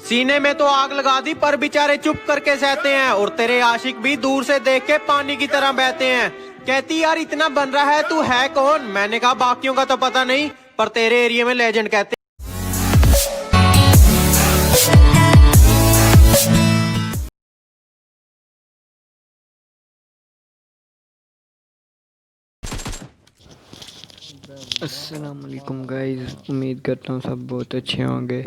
सीने में तो आग लगा दी पर बेचारे चुप करके सहते हैं, और तेरे आशिक भी दूर से देख के पानी की तरह बहते हैं। कहती यार इतना बन रहा है, तू है कौन? मैंने कहा बाकियों का तो पता नहीं, पर तेरे एरिया में लेजेंड कहते। अस्सलाम वालेकुम गाइस, उम्मीद करता हूँ सब बहुत अच्छे होंगे।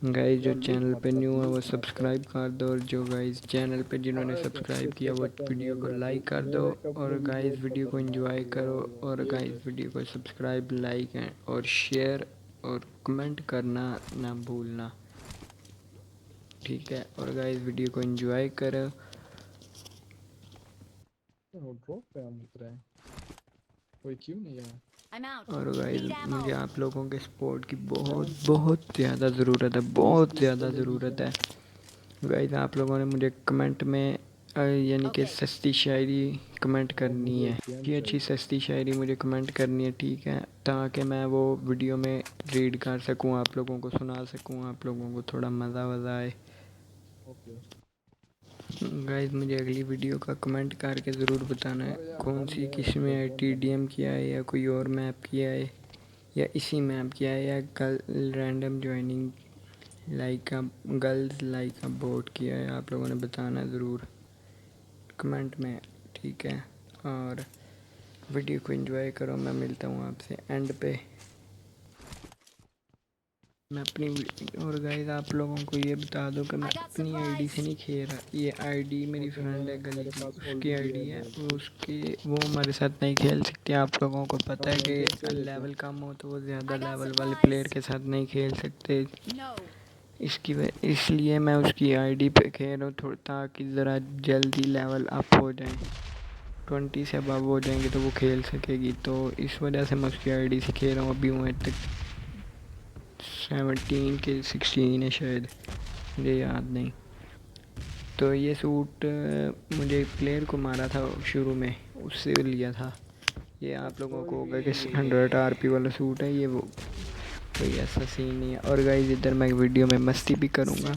गाइस जो चैनल पे न्यू है वो सब्सक्राइब कर दो, और जो गाइस चैनल पे जिन्होंने सब्सक्राइब किया वो वीडियो को लाइक कर दो, और गाइस वीडियो को एंजॉय करो, और गाइस वीडियो को सब्सक्राइब, लाइक और शेयर और कमेंट करना ना भूलना, ठीक है। और गाइस वीडियो को एंजॉय करो। कोई क्यों नहीं है? और गाइस मुझे आप लोगों के सपोर्ट की बहुत बहुत ज़्यादा ज़रूरत है, बहुत ज़्यादा ज़रूरत है। गाइस आप लोगों ने मुझे कमेंट में यानी कि सस्ती शायरी कमेंट करनी है, कि अच्छी सस्ती शायरी मुझे कमेंट करनी है, ठीक है, ताकि मैं वो वीडियो में रीड कर सकूं, आप लोगों को सुना सकूं, आप लोगों को थोड़ा मज़ा वज़ा आए। गाइस मुझे अगली वीडियो का कमेंट करके ज़रूर बताना है कौन सी किस में है, TDM किया है या कोई और मैप किया है, या इसी मैप किया है, या रैंडम ज्वाइनिंग लाइक का गर्ल्स लाइक का बोट किया है। आप लोगों ने बताना ज़रूर कमेंट में, ठीक है। और वीडियो को एंजॉय करो, मैं मिलता हूँ आपसे एंड पे। मैं अपनी और गाइस आप लोगों को ये बता दूं कि मैं अपनी आईडी से नहीं खेल रहा, ये आईडी मेरी फ्रेंड है गली की, उसकी आईडी है, वो हमारे साथ नहीं खेल सकती। आप लोगों को पता है कि लेवल कम हो तो वो ज़्यादा लेवल वाले प्लेयर के साथ नहीं खेल सकते, इसलिए मैं उसकी आईडी पे खेल रहा हूँ, ताकि ज़रा जल्दी लेवल अप हो जाए, 20 से अबव हो जाएंगे तो वो खेल सकेगी। तो इस वजह से मैं उसकी आईडी से खेल रहा हूँ। अभी हूँ तक 17 के 16 है शायद, मुझे याद नहीं। तो ये सूट मुझे प्लेयर को मारा था शुरू में, उससे लिया था। ये आप लोगों को होगा कि 100 RP वाला सूट है, ये वो कोई ऐसा सीन नहीं है। और गाइस इधर मैं वीडियो में मस्ती भी करूँगा,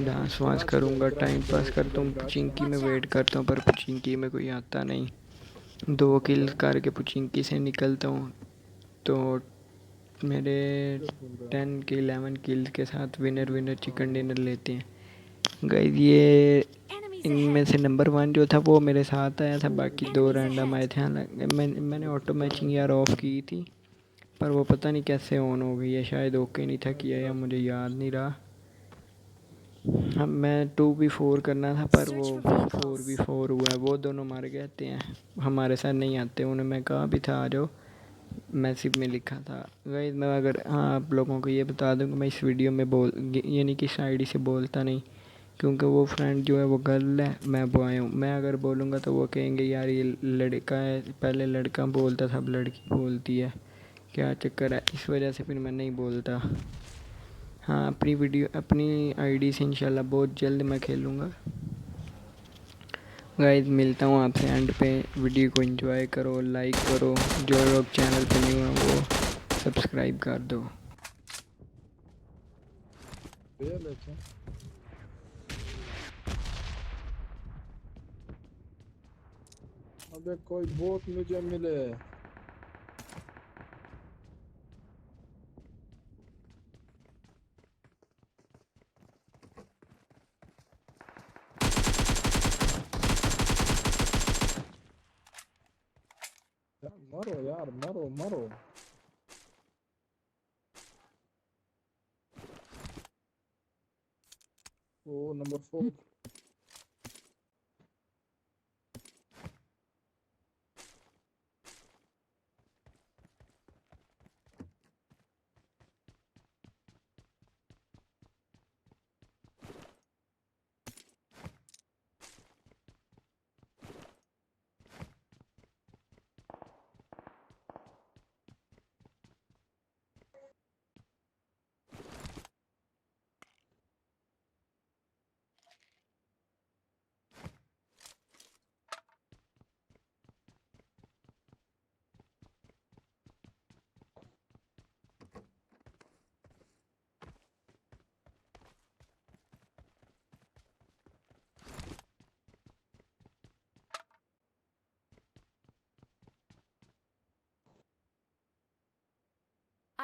डांस वांस करूँगा, टाइम पास करता हूँ, पुचिंकी में वेट करता हूँ, पर पुचिंकी में कोई आता नहीं। 2 किल करके पुचिंकी से निकलता हूँ तो मेरे 10 के 11 किल्स के साथ विनर विनर चिकन डिनर लेते हैं। गाइस ये इनमें से नंबर 1 जो था वो मेरे साथ आया था, बाकी 2 रैंडम आए थे। हालांकि मैंने ऑटो मैचिंग यार ऑफ़ की थी, पर वो पता नहीं कैसे ऑन हो गई है, शायद ओके नहीं था किया या मुझे याद नहीं रहा। अब मैं 2v4 करना था पर वो 4v4 हुआ है, वो दोनों मार गए थे हैं, हमारे साथ नहीं आते। उन्हें मैं कहा भी था आ जाओ, मैसेज में लिखा था। गाइस मैं अगर आप लोगों को ये बता दूं कि मैं इस वीडियो में यानी कि इस आईडी से बोलता नहीं, क्योंकि वो फ्रेंड जो है वो गर्ल है, मैं बॉय हूँ। मैं अगर बोलूँगा तो वो कहेंगे यार ये लड़का है, पहले लड़का बोलता था अब लड़की बोलती है, क्या चक्कर है, इस वजह से फिर मैं नहीं बोलता। हाँ अपनी आईडी से इंशाल्लाह बहुत जल्द मैं खेलूँगा। गाइस मिलता हूँ आपसे एंड पे, वीडियो को एंजॉय करो, लाइक करो, जो लोग चैनल पे न्यू हैं वो सब्सक्राइब कर दो। अबे कोई बोट मुझे मिले। मरो यार, मरो मरो। ओ नंबर 4।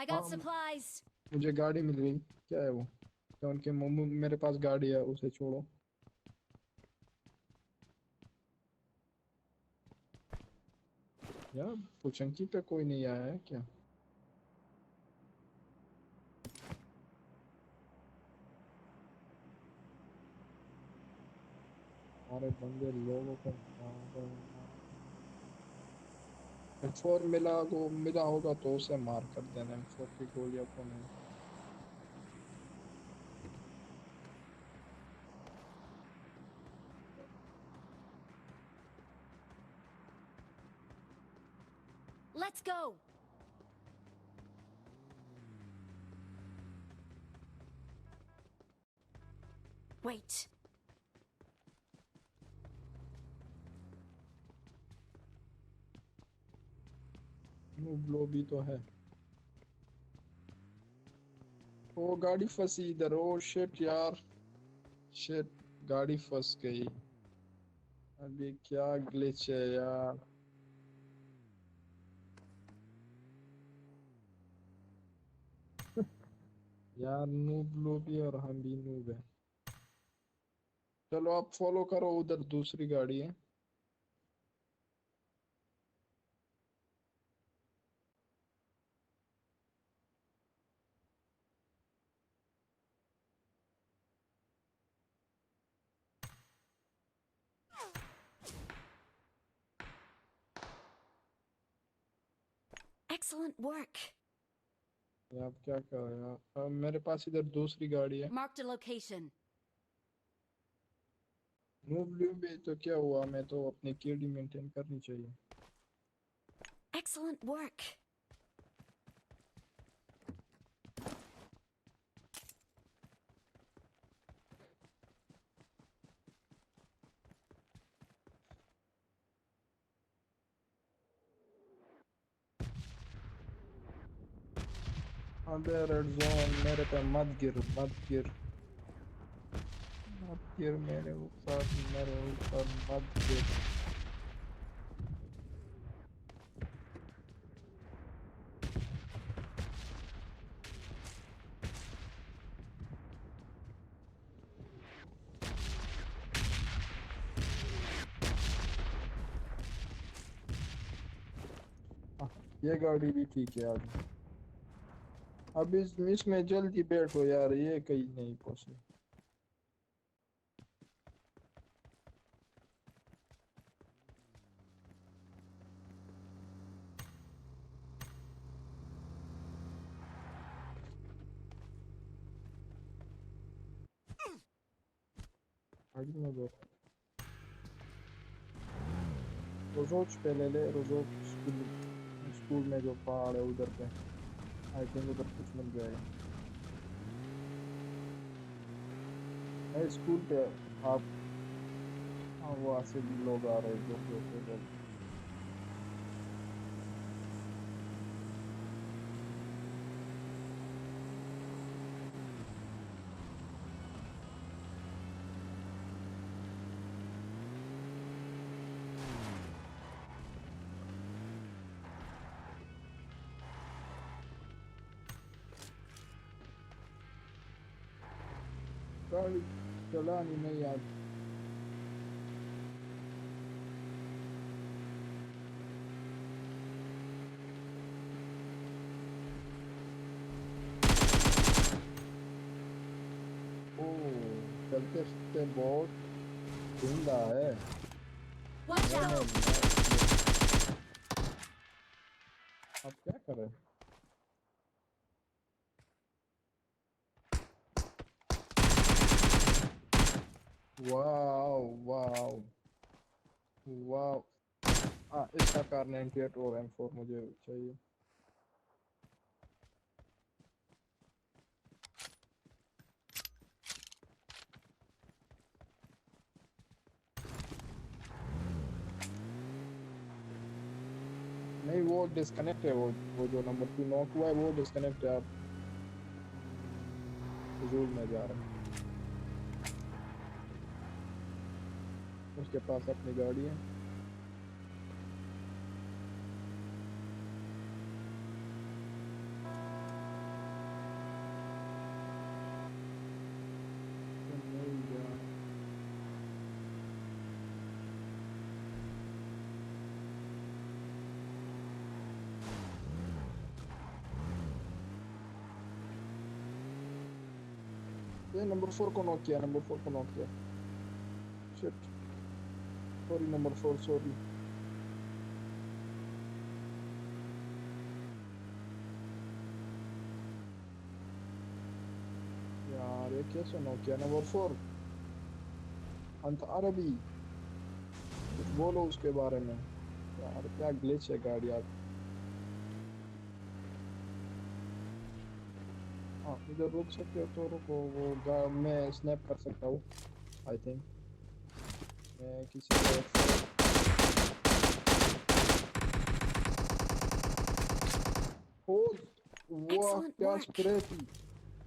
I got हाँ, supplies. मुझे गाड़ी मिल गई। क्या है वो? क्या उनके मोमो, मेरे पास गाड़ी है, उसे छोड़ो। यार पुचंकी पे कोई नहीं आया है क्या? हमारे बंदे लोगों को मार रहे हैं। M4 मिला होगा तो उसे मार कर देना। M4 की गोलियां को नहीं। Let's go. Wait. ब्लो भी तो है। वो गाड़ी फंसी इधर। ओ शिट यार, शिट, गाड़ी फंस गई। अभी क्या ग्लिच है यार। यार नूब लोग भी और हम भी नूब है। चलो आप फॉलो करो, उधर दूसरी गाड़ी है। Excellent work. ये आप क्या कर रहे हो यार? मेरे पास इधर दूसरी गाड़ी है। Marked a location. Noob lube भी तो क्या हुआ, मैं तो अपनी केडी मेंटेन करनी चाहिए। Excellent work. अबे रेड जोन मेरे पे मत गिर, मत गिर, मत गिर मेरे ऊपर, मेरे ऊपर मत गिर। हाँ, ये गाड़ी भी ठीक है आज। अब इसमें जल्दी बैठो यार, ये कहीं नहीं पहुंचे। गाड़ी में बैठो। रोजोच पे ले ले, रोजोच स्कूल, स्कूल में जो पहाड़ है उधर पे। आई थिंक उधर कुछ मिल जाएगा। है स्कूल पे। आप, हाँ वहाँ से भी लोग आ रहे हैं जोर जोर से बोल। गाड़ी चलानी नहीं आती। ओ, चलते फिरते बहुत जिंदा है। Watch मैंने out. आप क्या कर रहे हैं? Wow, wow, wow. हाँ, इसका कार 98 और M4 मुझे चाहिए। नहीं वो डिस्कनेक्ट है, वो जो नंबर 2 नॉक हुआ है वो डिस्कनेक्ट है। आप फजूल में जा रहे हैं। उसके पास अपनी गाड़ी है। ये नंबर 4 को नॉक किया, नंबर 4 को नॉक किया। Shit, sorry number 4, sorry. यार ये कैसे नॉक किया नंबर 4? अंत अरबी, कुछ बोलो उसके बारे में। यार क्या ग्लिच है गाड़ी यार। हाँ इधर रुक सकते हो तो रुको, मैं स्नैप कर सकता हूँ आई थिंक। मैं किसी को वाह Excellent क्या work. स्प्रे थी।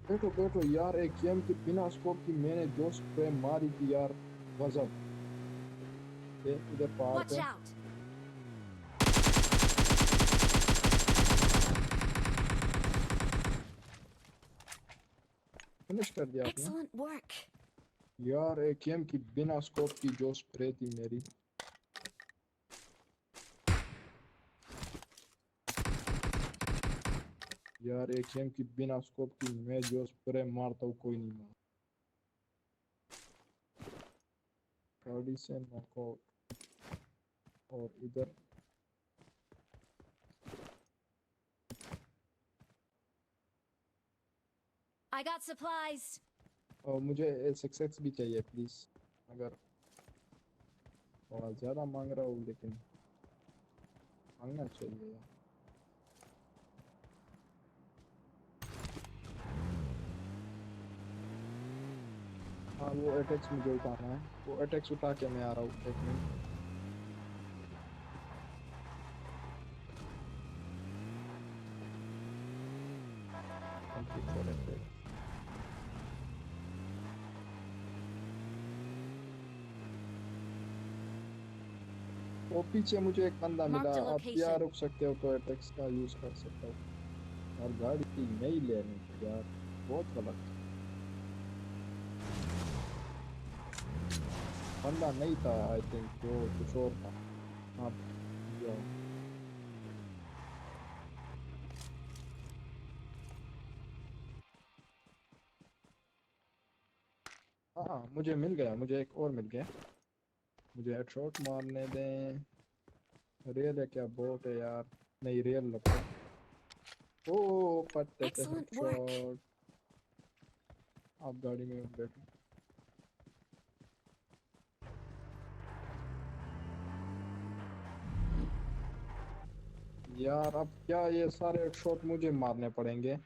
बैठो बैठो यार, एक गेम के बिना स्कोप की मैंने जो स्प्रे मारी थी यार, गजब। ये इधर पहाड़ Watch पे out. फिनिश कर दिया आपने। Excellent work. यार एक गेम की बिना स्कोप की जो स्प्रे थी मेरी। यार एक गेम की बिना स्कोप की मैं जो स्प्रे मारता हूँ कोई नहीं मार। गाड़ी से नको। और इधर I got supplies. और मुझे SXX भी चाहिए प्लीज। अगर थोड़ा ज्यादा मांग रहा हूँ लेकिन मांगना चाहिए यार। हाँ वो अटैक्स मुझे उठाना है, वो अटैक्स उठा के मैं आ रहा हूँ, एक minute. Thank you for attacks. वो पीछे मुझे एक बंदा मिला, Marked a आप यहाँ location. रुक सकते हो तो अटैक्स का यूज कर सकता हूँ। और गाड़ी नहीं लेनी थी यार, बहुत गलत। बंदा नहीं था आई थिंक, जो कुछ और था। आप जाओ। हाँ मुझे मिल गया, मुझे एक और मिल गया। मुझे हेडशॉट मारने दें। रियल है क्या बोट है यार? नहीं रियल लगता है। ओ पट्टे पे Excellent work. हेडशॉट। आप गाड़ी में बैठो। यार अब क्या ये सारे हेडशॉट मुझे मारने पड़ेंगे?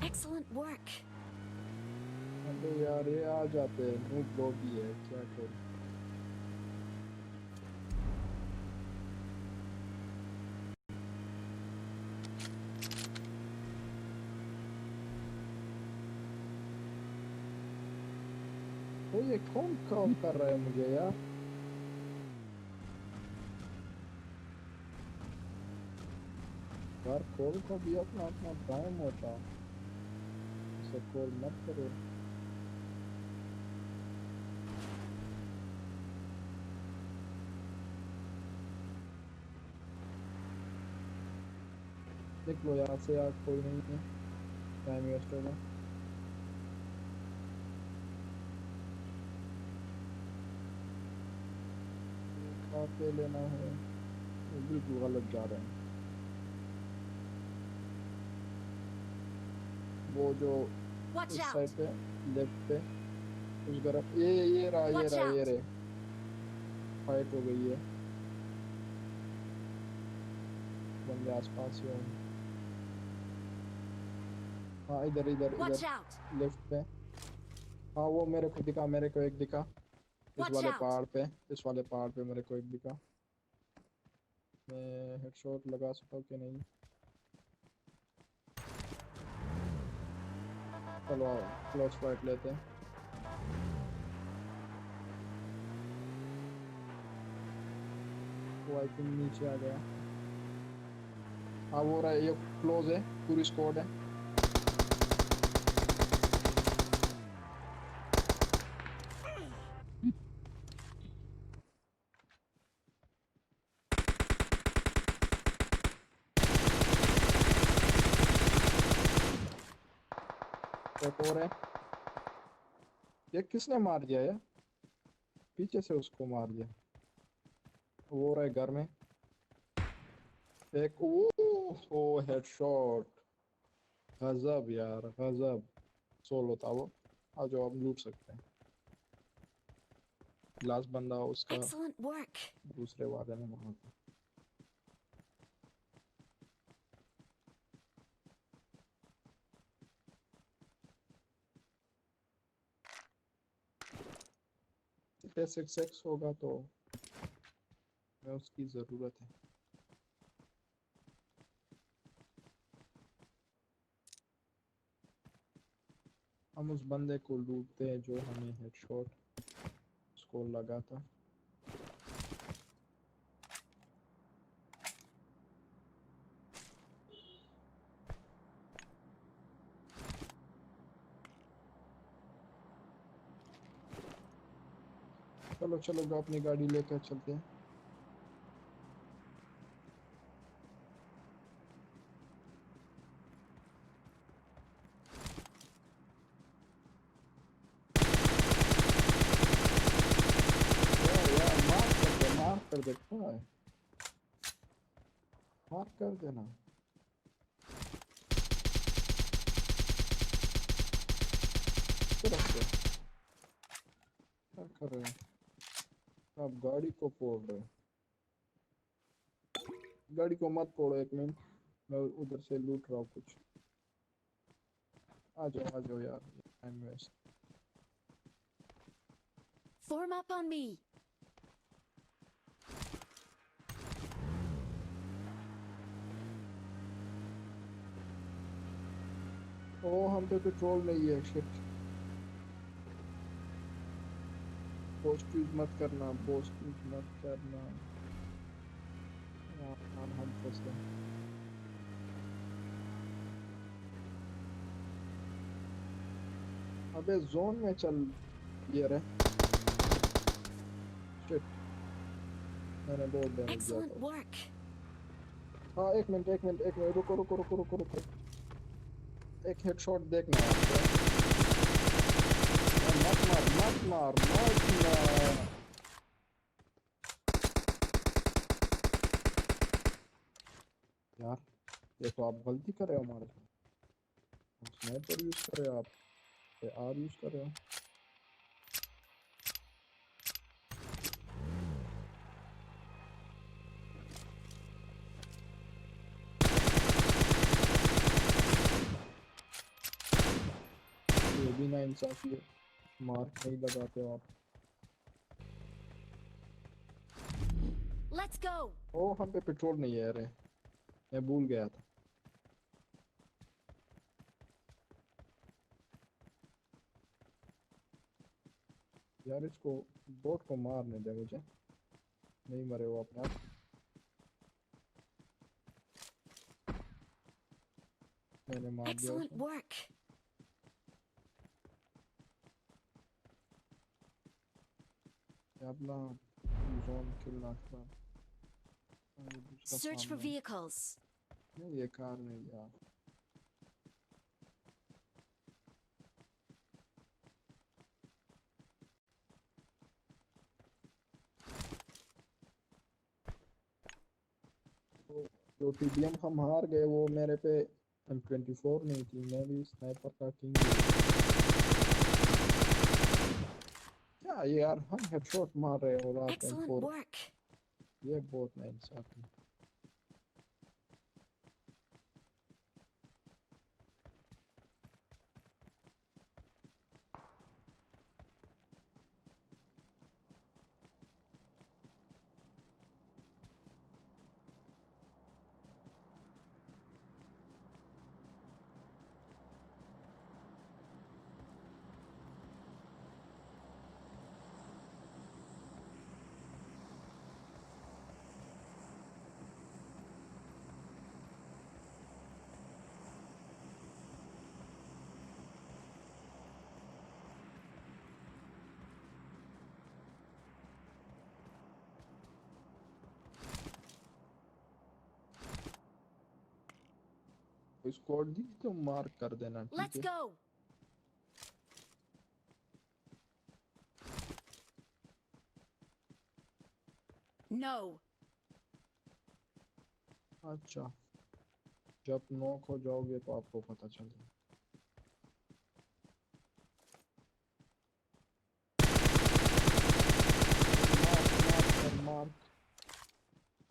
Excellent work. अबे यार ये आ जाते हैं, नूब लोग ही है, क्या करूं। तो ये कौन कॉल कर रहा है मुझे यार? यार कॉल का भी अपना अपना टाइम होता है, इसे कॉल मत करो। निकलो यहाँ से यार, कोई नहीं है, टाइम वेस्ट होगा। कहाँ पे लेना है? ये बिल्कुल गलत जा रहे हैं। वो जो Watch इस out. साइड पे, लेफ्ट पे, उस तरफ, ये रहा ये Watch रहा ये out. रहे। फाइट हो गई है, बंदे आसपास ही होंगे। हाँ इधर इधर Watch इधर, out. लेफ्ट पे। हाँ वो मेरे को दिखा, मेरे को एक दिखा। इस Watch वाले out. पहाड़ पे, इस वाले पहाड़ पे मेरे को एक दिखा। मैं हेडशॉट लगा सकता हूँ कि नहीं? चलो क्लोज फाइट लेते हैं। वो आई थिंक नीचे आ गया। हाँ वो रहा, ये क्लोज है, पूरी स्क्वाड है। एक और है। ये किसने मार दिया यार? पीछे से उसको मार दिया। वो रहा है घर में। एक ओ हेडशॉट। गजब यार गजब। सोलो था वो। आ जाओ आप लूट सकते हैं। लास्ट बंदा उसका Excellent work. दूसरे वाले ने मारा था। सिक्स एक्स होगा तो मैं उसकी ज़रूरत है। हम उस बंदे को लूटते हैं जो हमें हेडशॉट उसको लगा था। चलो चलो जो अपनी गाड़ी लेकर चलते हैं। यार मार कर दे क्या है? मार कर देना। तरफ से क्या कर रहे हो? आप गाड़ी को फोड़ रहे हो। गाड़ी को मत फोड़ो, एक मिनट मैं उधर से लूट रहा हूँ कुछ। आ जाओ यार time waste. Form up on me. ओ हम पे पेट्रोल नहीं है, शिट। पोस्ट यूज मत करना, पोस्ट यूज मत करना। यार हम फंस गए। अबे जोन में चल। ये रहे। शिट। मैंने बहुत डैमेज दिया Excellent था। work. हाँ एक मिनट रुको। एक हेडशॉट देखना है आपको। मत मार। यार ये तो आप गलती कर रहे हो हमारे साथ। हम स्नाइपर यूज कर रहे हो, आप आर यूज कर रहे हो। ये भी ना इंसाफी है। मार्क नहीं लगाते हो आप। Let's go. ओ हम पे पेट्रोल नहीं है, अरे मैं भूल गया था। यार इसको बोट को मारने दे मुझे। नहीं मरे वो अपने आप। मैंने मार दिया Excellent उसे। work. ये अपना जोन किल था। ये दूसरा Search for सामने। vehicles. नहीं ये कार नहीं यार। तो जो टीडीएम हम हार गए वो मेरे पे M24 नहीं थी, मैं भी स्नाइपर का किंग हूँ। क्या ये यार हम हेडशॉट मार रहे हो और आप Excellent M4। work. ये बहुत नाइंसाफी। स्क्वाड दी तो मार्क कर देना, ठीक Let's है। go. No. अच्छा, जब नॉक हो जाओगे तो आपको पता चलेगा। Mark mark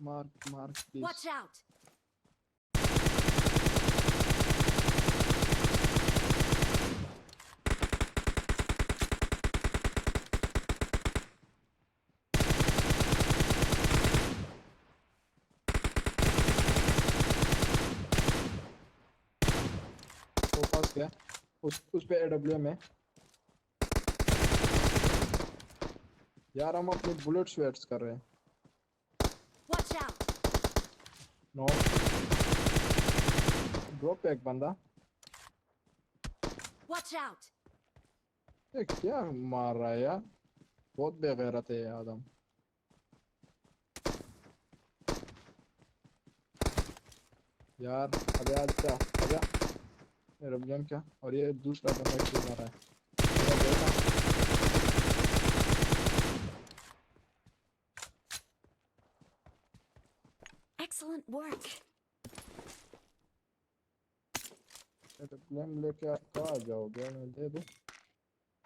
mark mark please. Watch out. वो पास गया, उस पे एडब्ल्यूएम है यार। हम अपनी बुलेट स्वेट्स कर रहे हैं। Watch out. नॉक, ड्रॉप पे एक बंदा। Watch out. ये क्या मार रहा है यार, बहुत बेगैरत है ये आदम। यार अबे आजा आजा, एडब्ल्यूएम क्या, और ये दूसरा बंदा क्यों मार रहा है। मेरा बेटा, Excellent work. एडब्ल्यूएम लेके आप कहाँ जाओगे, मैं दे दूँ,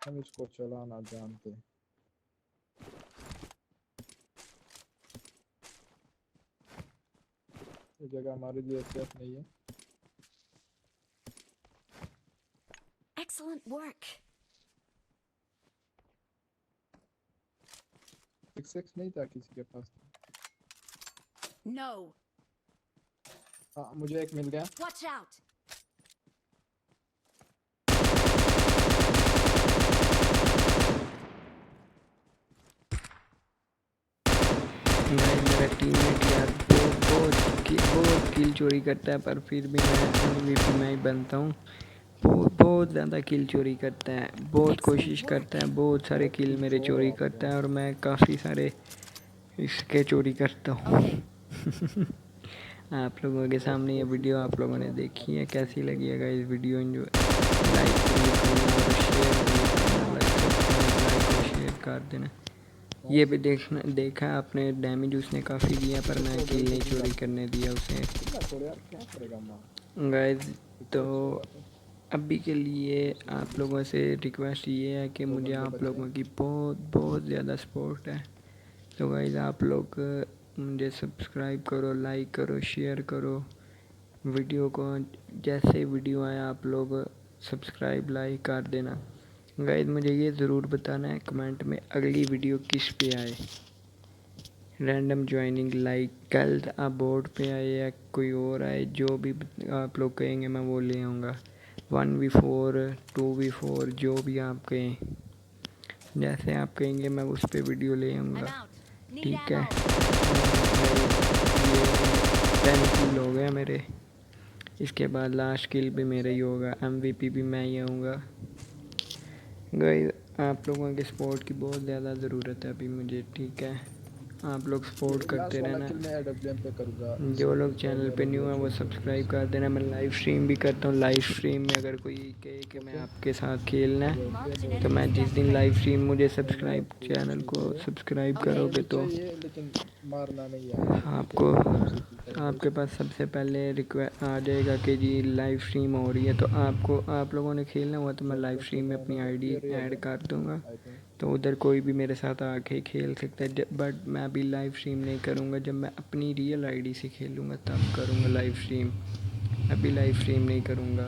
हम इसको चलाना जानते हैं। ये जगह हमारे लिए सेफ नहीं है। Excellent work. 6x नहीं था किसी के पास। No. हाँ मुझे एक मिल गया। Watch out. भाई मेरा टीममेट यार बहुत किल चोरी करता है, पर फिर भी मैं एमवीपी में ही बनता हूँ। बहुत ज़्यादा किल चोरी करता है, बहुत कोशिश करता है, बहुत सारे किल मेरे चोर चोरी आप करता लोग। है, और मैं काफ़ी सारे इसके चोरी करता हूँ। Okay. आप लोगों के बहुत सामने ये कोशिश वीडियो आप करते लोगों हो ने आप देखी हमारे है, किल कैसी चोरी लगी है करने। इस वीडियो, जो लाइक करना और शेयर करना, लाइक और शेयर कर देना। ये भी देखा आपने, डैमेज उसने काफ़ी दिया, पर मैं हो गई किल तो नहीं जिंदा, चोरी करने दिया उसे। जिंदा छोड़ यार, क्या करेगा माँ। गाइस, तो रिकॉर्ड्स होगा तो अभी के लिए उसी के आप लिए लोगों से रिक्वेस्ट ये है कि दो मुझे बंदे आप बचे लोगों हैं। की बहुत बहुत ज़्यादा सपोर्ट है। तो गाइस, आप लोग मुझे सब्सक्राइब करो, लाइक करो, शेयर करो वीडियो को। जैसे वीडियो आए आप लोग सब्सक्राइब लाइक कर देना। गाइस, मुझे ये ज़रूर बताना है कमेंट में अगली वीडियो किस पे आए। रैंडम ज्वाइनिंग, लाइक कल अबोर्ड पे आए या कोई और आए, जो भी आप लोग कहेंगे मैं वो ले आऊँगा। 1v4, 2v4, जो भी आप कहें, जैसे आप कहेंगे मैं उस पर वीडियो ले I'm आऊँगा। out. Need ठीक है। ammo. ये 10 किल हो गया मेरे। इसके बाद लास्ट किल भी मेरा ही होगा, एमवीपी भी मैं ही आऊँगा। गाइस, आप लोगों के सपोर्ट की बहुत ज़्यादा ज़रूरत है अभी मुझे। ठीक है, आप लोग ये सपोर्ट करते लास्ट वाला रहना। किल मैं एडब्ल्यूएम पे करूँगा, जो इससे लोग कुछ और चैनल पे मेरे न्यू लिए हैं वो छोटे छोटे सब्सक्राइब मिशन। कर देना। मैं लाइव स्ट्रीम भी करता हूँ। लाइव स्ट्रीम में अगर कोई कहे कि मैं ओके, आपके साथ खेलना मुझे है, ओके Marked an बोल तो मैं enemy's देना। जिस death दिन लाइव crate. स्ट्रीम मुझे पहले सब्सक्राइब, आपको चैनल को चाहिए, सब्सक्राइब Okay. करोगे डैमेज तो चाहिए लेकिन मारना नहीं है आपको, ठीक है। आपको, उसी की करूँगा आपके इसको। पास सबसे पहले रिक्वेस्ट आ जाएगा कि जी लाइव स्ट्रीम हो रही है। तो आपको, आप लोगों ने खेलना हुआ तो मैं लाइव स्ट्रीम में अपनी 7.9 आईडी ये रियल ऐड है कर दूंगा। I think. तो उधर कोई भी मेरे साथ आके खेल सकता है, बट मैं अभी लाइव स्ट्रीम नहीं करूँगा। जब मैं अपनी रियल आईडी से खेलूँगा तब करूँगा लाइव स्ट्रीम। अभी लाइव स्ट्रीम नहीं करूँगा।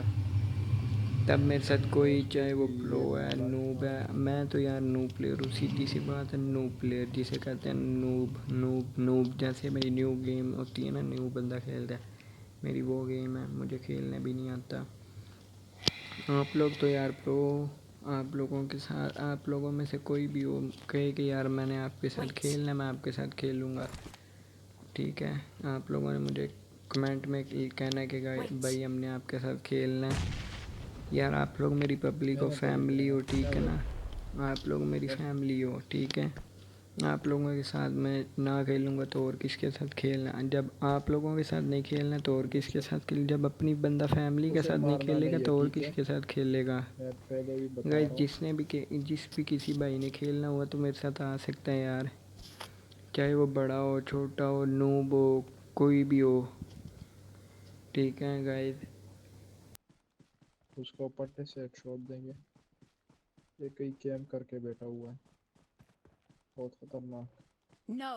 तब मेरे साथ कोई, चाहे वो स्पेशली प्रो ये है, वाला नूब है, मैं तो यार नूब प्लेयर हूँ, सीधी सी बात है। नूब प्लेयर जिसे कहते हैं, नूब नूब नूब। जैसे मेरी न्यू गेम होती है ना, न्यू बंदा खेलता है, मेरी वो गेम है, मुझे खेलने भी नहीं आता। आप लोग तो यार प्रो, आप लोगों के साथ, आप लोगों में से कोई भी हो कहे कि यार मैंने आपके साथ Wait. खेलना है, मैं आपके साथ खेलूँगा। ठीक है, आप लोगों ने मुझे कमेंट में कहना है कि Wait. भाई हमने आपके साथ खेलना है। यार आप लोग मेरी पब्लिक हो, मैंने तो नहीं फैमिली खेला, हो, क्या ठीक है बोल। ना। आप लोग मेरी बस फैमिली हो, ठीक है। आप लोगों के साथ मैं ना खेलूँगा तो और किसके साथ खेलना। जब आप लोगों के साथ नहीं खेलना तो और किसके साथ खेल, जब अपनी बंदा फैमिली के उसे साथ नहीं मारना खेलेगा नहीं है, तो और ठीक है। किसके साथ खेलेगा। मैं पहले भी बता गाइस, रहा हूँ। जिस भी किसी भाई ने खेलना हुआ तो मेरे साथ आ सकता है यार। चाहे वो बड़ा हो, छोटा हो, नूब हो, कोई भी हो। ठीक है गाइस। उसको पट्टे से एक शॉट देंगे। ये कहीं कैंप करके बैठा हुआ है, बहुत खतरनाक। No.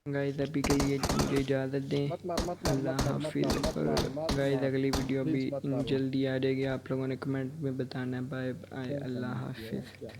गाइस अभी के लिए मुझे इजाज़त दें। मत मार मत मार अल्लाह मत मार मत हाफिज़। मार मत और मार मत गाइस मार, अगली वीडियो भी प्लीज मत मारो। जल्दी आ जाएगी, आप लोगों ने कमेंट में बताना है। बाय बाय, कैंप अल्लाह करने किया है हाफिज़। क्या?